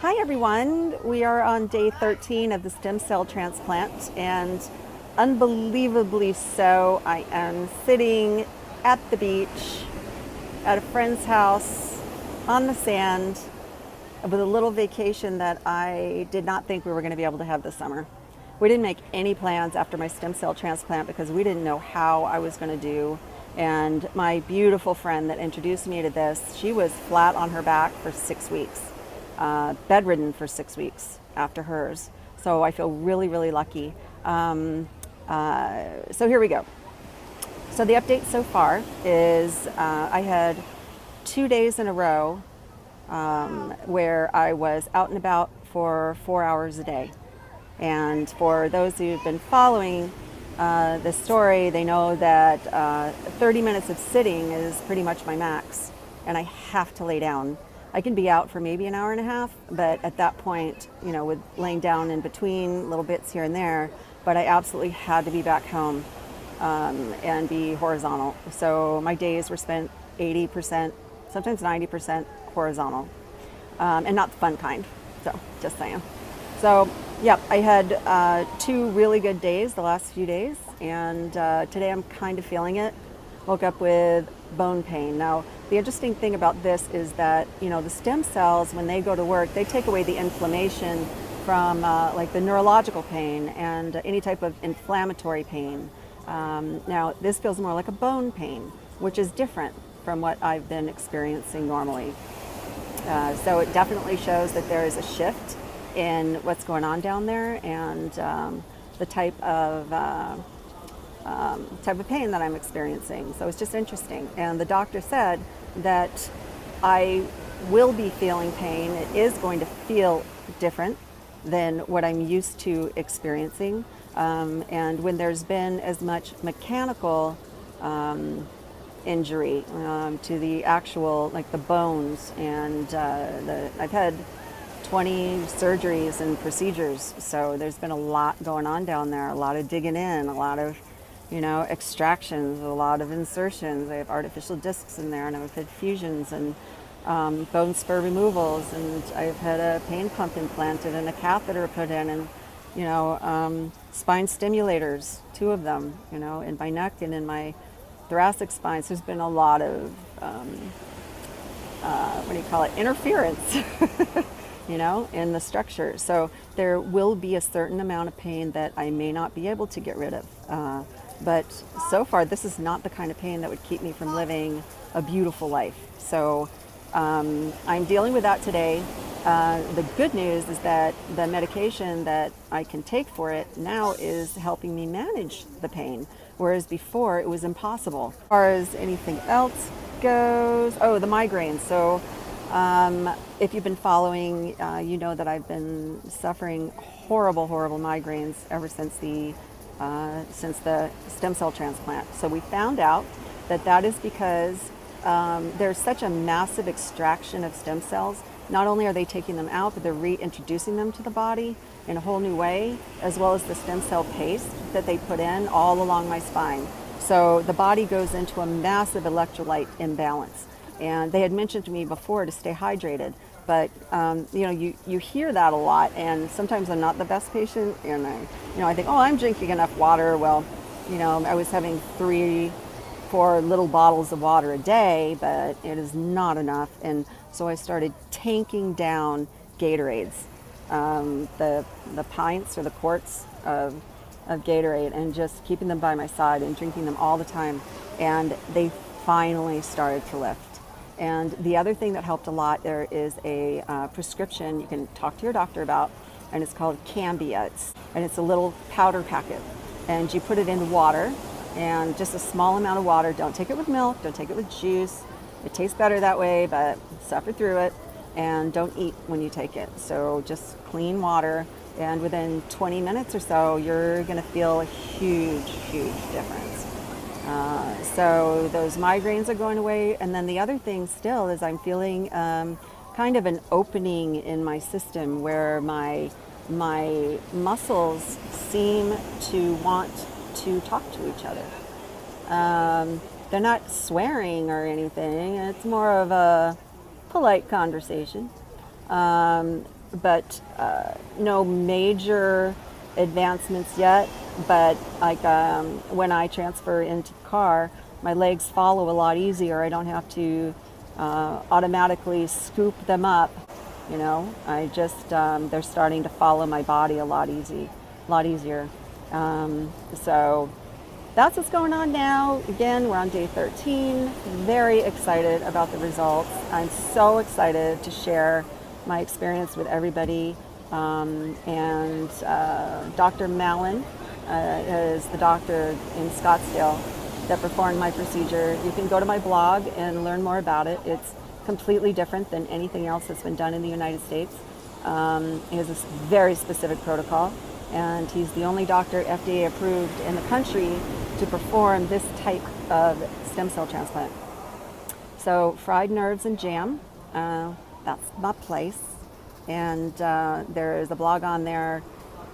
Hi everyone, we are on day 13 of the stem cell transplant, and unbelievably so, I am sitting at the beach at a friend's house on the sand with a little vacation that I did not think we were going to be able to have this summer. We didn't make any plans after my stem cell transplant because we didn't know how I was going to do. And my beautiful friend that introduced me to this, she was flat on her back for 6 weeks, bedridden for 6 weeks after hers. So I feel really, really lucky. So here we go. So the update so far is I had 2 days in a row where I was out and about for 4 hours a day. And for those who've been following this story, they know that 30 minutes of sitting is pretty much my max, and I have to lay down. I can be out for maybe an hour and a half, but at that point, with laying down in between little bits here and there, but I absolutely had to be back home and be horizontal. So my days were spent 80%, sometimes 90% horizontal, and not the fun kind. So just saying. So, yeah, I had 2 really good days the last few days, and today I'm kind of feeling it. Woke up with bone pain. Now, the interesting thing about this is that, the stem cells, when they go to work, they take away the inflammation from like the neurological pain and any type of inflammatory pain. Now, this feels more like a bone pain, which is different from what I've been experiencing normally. So it definitely shows that there is a shift in what's going on down there, and the type of pain that I'm experiencing. So it's just interesting. And the doctor said that I will be feeling pain. It is going to feel different than what I'm used to experiencing. And when there's been as much mechanical injury to the actual, like the bones, and I've had 20 surgeries and procedures, so there's been a lot going on down there, a lot of digging in, a lot of extractions, a lot of insertions. I have artificial discs in there, and I've had fusions and bone spur removals, and I've had a pain pump implanted and a catheter put in, and spine stimulators, 2 of them, in my neck and in my thoracic spine. So there's been a lot of interference in the structure. So there will be a certain amount of pain that I may not be able to get rid of. But so far, this is not the kind of pain that would keep me from living a beautiful life. So I'm dealing with that today. The good news is that the medication that I can take for it now is helping me manage the pain, whereas before it was impossible. As far as anything else goes, the migraines. So if you've been following, you know that I've been suffering horrible, horrible migraines ever since the stem cell transplant. So we found out that is because there's such a massive extraction of stem cells. Not only are they taking them out, but they're reintroducing them to the body in a whole new way, as well as the stem cell paste that they put in all along my spine. So the body goes into a massive electrolyte imbalance. And they had mentioned to me before to stay hydrated, but you hear that a lot, and sometimes I'm not the best patient, and I think, I'm drinking enough water. Well, I was having 3-4 little bottles of water a day, but it is not enough, and so I started tanking down Gatorades, the pints or the quarts of Gatorade, and just keeping them by my side and drinking them all the time, and they finally started to lift. And the other thing that helped a lot, there is a prescription you can talk to your doctor about, and it's called Cambia. And it's a little powder packet, and you put it into water, and just a small amount of water. Don't take it with milk, don't take it with juice. It tastes better that way, but suffer through it, and don't eat when you take it. So just clean water, and within 20 minutes or so, you're gonna feel a huge, huge difference. So those migraines are going away, and then the other thing still is I'm feeling kind of an opening in my system where my muscles seem to want to talk to each other. They're not swearing or anything. It's more of a polite conversation. no major advancements yet. But like when I transfer into the car, my legs follow a lot easier. I don't have to automatically scoop them up. You know, I just they're starting to follow my body a lot easier. So that's what's going on now. Again, we're on day 13. Very excited about the results. I'm so excited to share my experience with everybody. And Dr. Mallon is the doctor in Scottsdale that performed my procedure. You can go to my blog and learn more about it. It's completely different than anything else that's been done in the United States. He has a very specific protocol, and he's the only doctor FDA approved in the country to perform this type of stem cell transplant. So Fried Nerves and Jam, that's my place. And there is a blog on there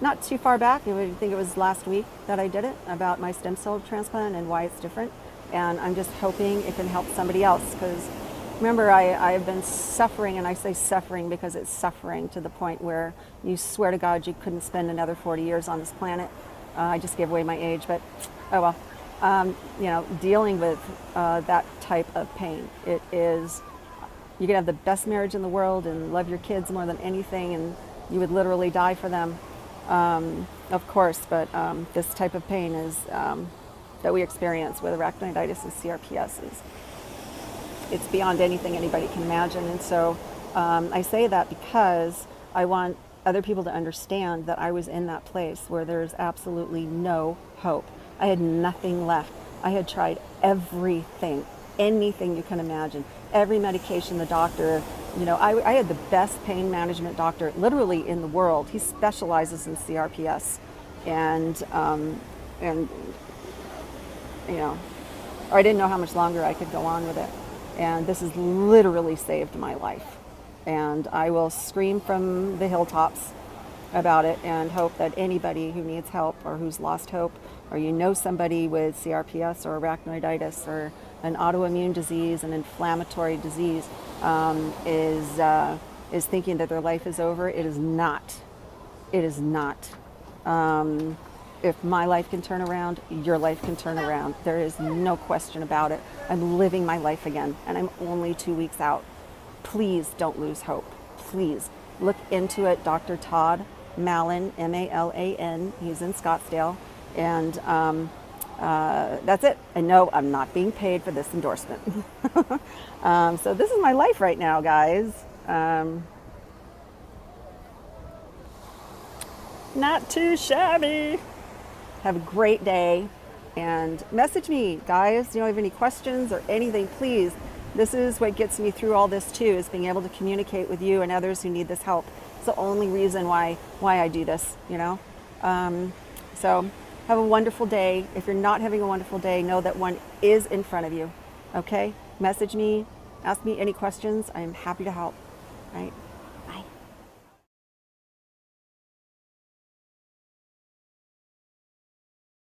not too far back, I think it was last week that I did it, about my stem cell transplant and why it's different. And I'm just hoping it can help somebody else, because remember, I've been suffering, and I say suffering because it's suffering to the point where you swear to God you couldn't spend another 40 years on this planet. I just gave away my age, but oh well. You know, dealing with that type of pain, it is, you can have the best marriage in the world and love your kids more than anything, and you would literally die for them, of course, but this type of pain is that we experience with arachnoiditis and CRPS is, it's beyond anything anybody can imagine. And so I say that because I want other people to understand that I was in that place where there's absolutely no hope. I had nothing left. I had tried everything, anything you can imagine, every medication the doctor, you know, I had the best pain management doctor literally in the world. He specializes in CRPS, and you know, I didn't know how much longer I could go on with it. And this has literally saved my life. And I will scream from the hilltops about it and hope that anybody who needs help or who's lost hope, or you know somebody with CRPS or arachnoiditis or an autoimmune disease, an inflammatory disease, is thinking that their life is over. It is not. It is not. If my life can turn around, your life can turn around. There is no question about it. I'm living my life again, and I'm only 2 weeks out. Please don't lose hope. Please look into it. Dr. Todd Mallon, M-A-L-A-N. He's in Scottsdale, and that's it. And no, I'm not being paid for this endorsement. So this is my life right now, guys. Not too shabby. Have a great day, and message me, guys. You know, if you have any questions or anything, please. This is what gets me through all this too, is being able to communicate with you and others who need this help. It's the only reason why I do this, you know. So have a wonderful day. If you're not having a wonderful day, know that one is in front of you. Okay? Message me, ask me any questions. I am happy to help. Right?